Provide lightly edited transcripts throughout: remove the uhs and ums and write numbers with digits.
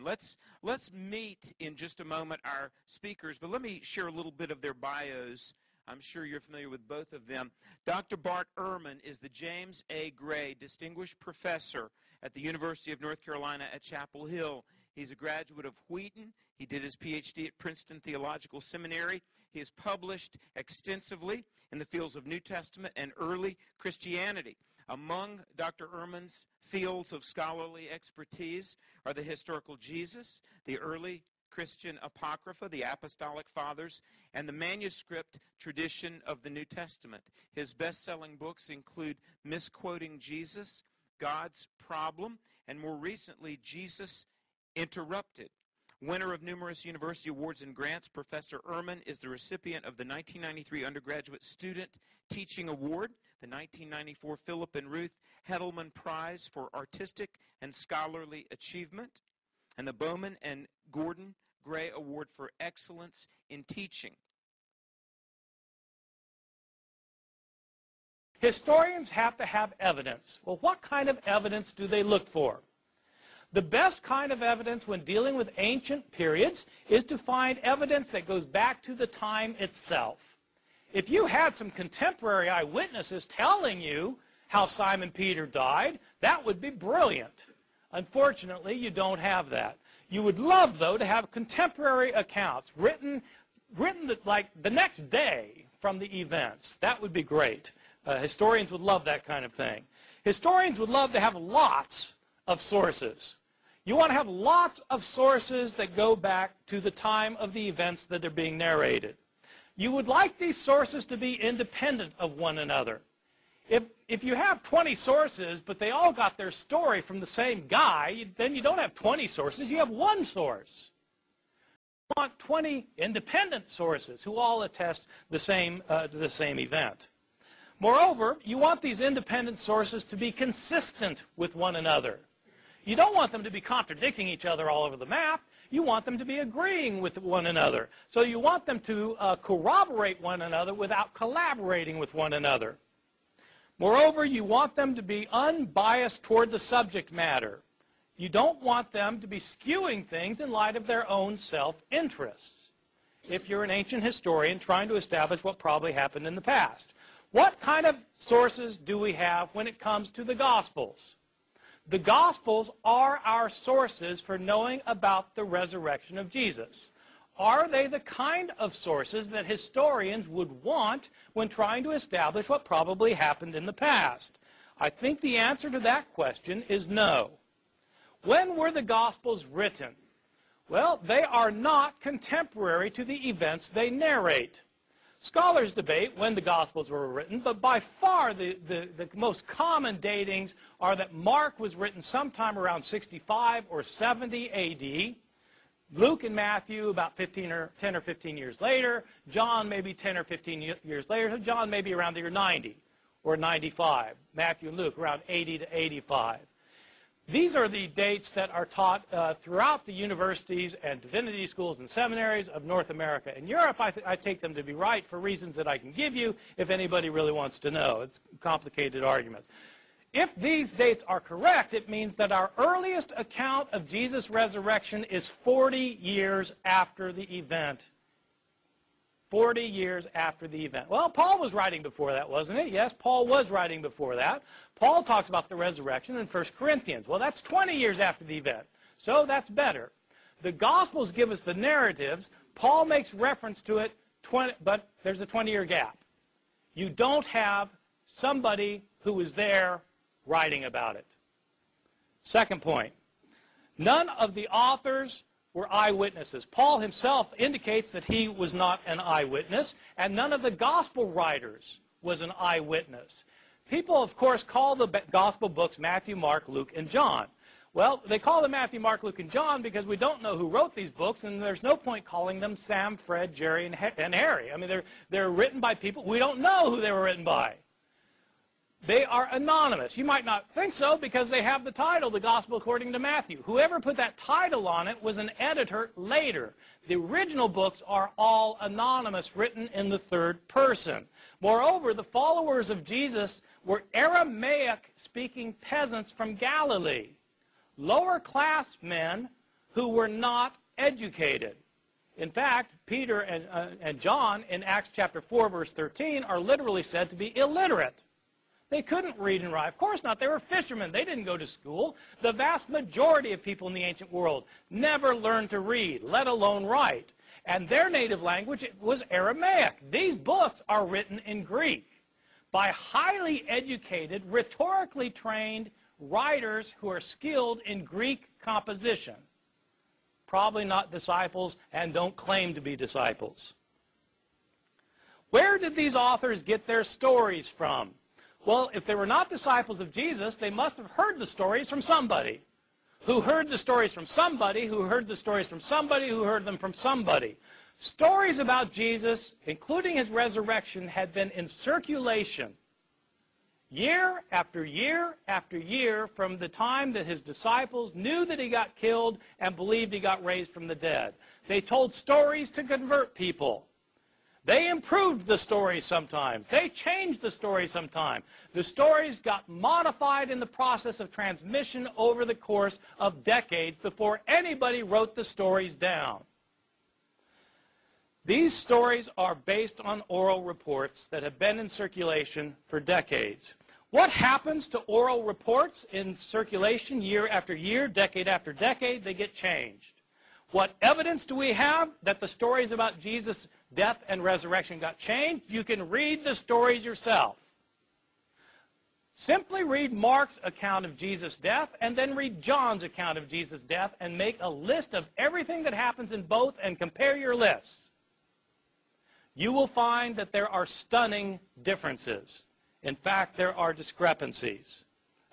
Let's meet in just a moment our speakers, but let me share a little bit of their bios. I'm sure you're familiar with both of them. Dr. Bart Ehrman is the James A. Gray Distinguished Professor at the University of North Carolina at Chapel Hill. He's a graduate of Wheaton. He did his PhD at Princeton Theological Seminary. He has published extensively in the fields of New Testament and early Christianity. Among Dr. Ehrman's fields of scholarly expertise are the historical Jesus, the early Christian Apocrypha, the Apostolic Fathers, and the manuscript tradition of the New Testament. His best-selling books include Misquoting Jesus, God's Problem, and more recently, Jesus Interrupted. Winner of numerous university awards and grants, Professor Ehrman is the recipient of the 1993 Undergraduate Student Teaching Award, the 1994 Philip and Ruth Hedelman Prize for Artistic and Scholarly Achievement, and the Bowman and Gordon Gray Award for Excellence in Teaching. Historians have to have evidence. Well, what kind of evidence do they look for? The best kind of evidence when dealing with ancient periods is to find evidence that goes back to the time itself. If you had some contemporary eyewitnesses telling you how Simon Peter died, that would be brilliant. Unfortunately, you don't have that. You would love, though, to have contemporary accounts written like the next day from the events. That would be great. Historians would love that kind of thing. Historians would love to have lots of sources. You want to have lots of sources that go back to the time of the events that are being narrated. You would like these sources to be independent of one another. If you have 20 sources, but they all got their story from the same guy, then you don't have 20 sources, you have one source. You want 20 independent sources who all attest to the same event. Moreover, you want these independent sources to be consistent with one another. You don't want them to be contradicting each other all over the map. You want them to be agreeing with one another. So you want them to corroborate one another without collaborating with one another. Moreover, you want them to be unbiased toward the subject matter. You don't want them to be skewing things in light of their own self-interests. If you're an ancient historian trying to establish what probably happened in the past. What kind of sources do we have when it comes to the Gospels? The Gospels are our sources for knowing about the resurrection of Jesus. Are they the kind of sources that historians would want when trying to establish what probably happened in the past? I think the answer to that question is no. When were the Gospels written? Well, they are not contemporary to the events they narrate. Scholars debate when the Gospels were written, but by far the most common datings are that Mark was written sometime around 65 or 70 A.D., Luke and Matthew about 10 or 15 years later, John maybe 10 or 15 years later, so John maybe around the year 90 or 95, Matthew and Luke around 80 to 85. These are the dates that are taught throughout the universities and divinity schools and seminaries of North America and Europe. I take them to be right for reasons that I can give you if anybody really wants to know. It's complicated arguments. If these dates are correct, it means that our earliest account of Jesus' resurrection is 40 years after the event. 40 years after the event. Well, Paul was writing before that, wasn't it? Yes, Paul was writing before that. Paul talks about the resurrection in 1 Corinthians. Well, that's 20 years after the event, so that's better. The Gospels give us the narratives. Paul makes reference to it, but there's a 20-year gap. You don't have somebody who was there writing about it. Second point, none of the authors were eyewitnesses. Paul himself indicates that he was not an eyewitness, and none of the gospel writers was an eyewitness. People, of course, call the gospel books Matthew, Mark, Luke, and John. Well, they call them Matthew, Mark, Luke, and John because we don't know who wrote these books, and there's no point calling them Sam, Fred, Jerry, and Harry. I mean, they're written by people. We don't know who they were written by. They are anonymous. You might not think so because they have the title, The Gospel According to Matthew. Whoever put that title on it was an editor later. The original books are all anonymous, written in the third person. Moreover, the followers of Jesus were Aramaic-speaking peasants from Galilee. Lower-class men who were not educated. In fact, Peter and John in Acts chapter 4, verse 13, are literally said to be illiterate. They couldn't read and write. Of course not. They were fishermen. They didn't go to school. The vast majority of people in the ancient world never learned to read, let alone write. And their native language was Aramaic. These books are written in Greek by highly educated, rhetorically trained writers who are skilled in Greek composition. Probably not disciples and don't claim to be disciples. Where did these authors get their stories from? Well, if they were not disciples of Jesus, they must have heard the stories from somebody. Who heard the stories from somebody, who heard the stories from somebody, who heard them from somebody. Stories about Jesus, including his resurrection, had been in circulation year after year after year from the time that his disciples knew that he got killed and believed he got raised from the dead. They told stories to convert people. They improved the stories sometimes. They changed the stories sometimes. The stories got modified in the process of transmission over the course of decades before anybody wrote the stories down. These stories are based on oral reports that have been in circulation for decades. What happens to oral reports in circulation year after year, decade after decade? They get changed. What evidence do we have that the stories about Jesus' death and resurrection got changed? You can read the stories yourself. Simply read Mark's account of Jesus' death and then read John's account of Jesus' death and make a list of everything that happens in both and compare your lists. You will find that there are stunning differences. In fact, there are discrepancies.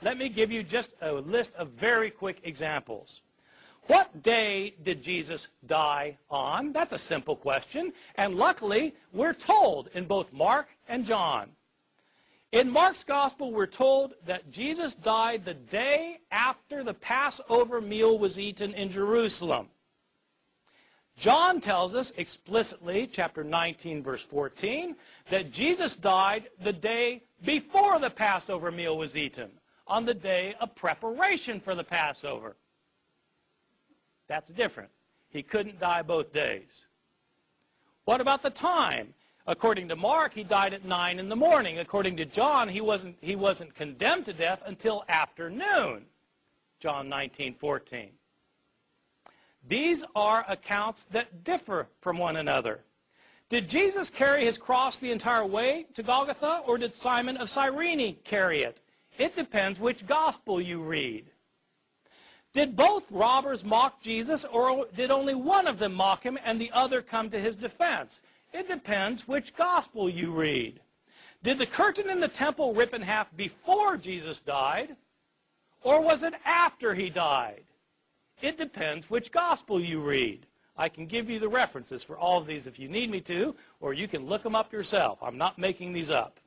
Let me give you just a list of very quick examples. What day did Jesus die on? That's a simple question. And luckily, we're told in both Mark and John. In Mark's gospel, we're told that Jesus died the day after the Passover meal was eaten in Jerusalem. John tells us explicitly, chapter 19, verse 14, that Jesus died the day before the Passover meal was eaten, on the day of preparation for the Passover. That's different. He couldn't die both days. What about the time? According to Mark, he died at 9 in the morning. According to John, he wasn't condemned to death until afternoon. John 19:14. These are accounts that differ from one another. Did Jesus carry his cross the entire way to Golgotha, or did Simon of Cyrene carry it? It depends which gospel you read. Did both robbers mock Jesus, or did only one of them mock him and the other come to his defense? It depends which gospel you read. Did the curtain in the temple rip in half before Jesus died, or was it after he died? It depends which gospel you read. I can give you the references for all of these if you need me to, or you can look them up yourself. I'm not making these up.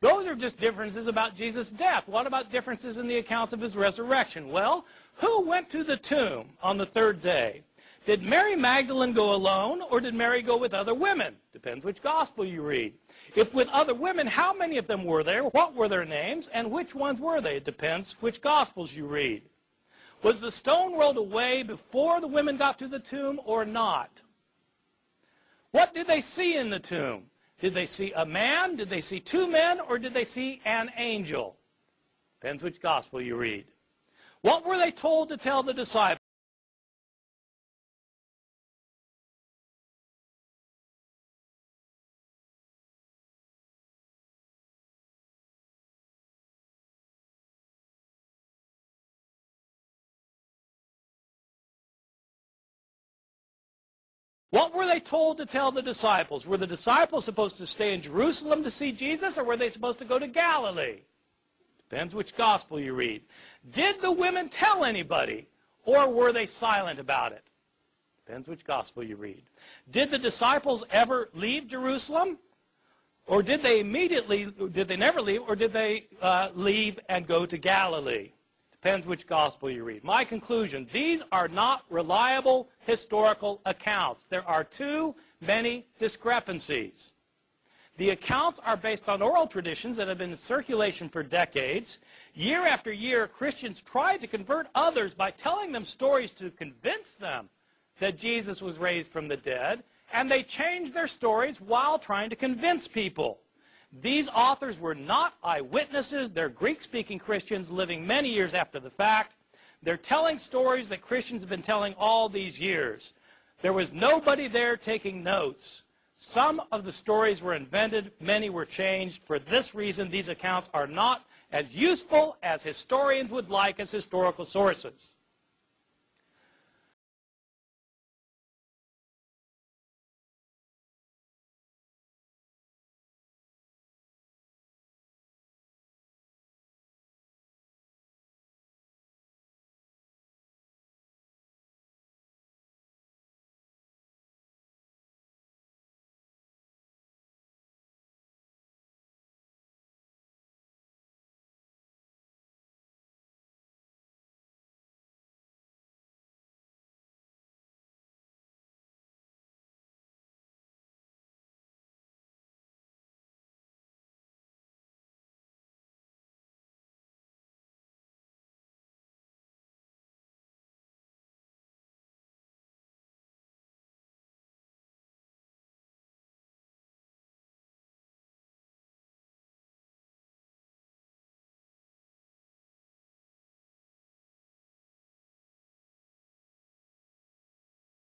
Those are just differences about Jesus' death. What about differences in the accounts of his resurrection? Well, who went to the tomb on the third day? Did Mary Magdalene go alone, or did Mary go with other women? Depends which gospel you read. If with other women, how many of them were there? What were their names? And which ones were they? It depends which gospels you read. Was the stone rolled away before the women got to the tomb or not? What did they see in the tomb? Did they see a man? Did they see two men? Or did they see an angel? Depends which gospel you read. What were they told to tell the disciples? What were they told to tell the disciples? Were the disciples supposed to stay in Jerusalem to see Jesus, or were they supposed to go to Galilee? Depends which gospel you read. Did the women tell anybody, or were they silent about it? Depends which gospel you read. Did the disciples ever leave Jerusalem? Or did they never leave, or did they leave and go to Galilee? Depends which gospel you read. My conclusion, these are not reliable historical accounts. There are too many discrepancies. The accounts are based on oral traditions that have been in circulation for decades. Year after year, Christians tried to convert others by telling them stories to convince them that Jesus was raised from the dead, and they changed their stories while trying to convince people. These authors were not eyewitnesses. They're Greek-speaking Christians living many years after the fact. They're telling stories that Christians have been telling all these years. There was nobody there taking notes. Some of the stories were invented, many were changed. For this reason, these accounts are not as useful as historians would like as historical sources.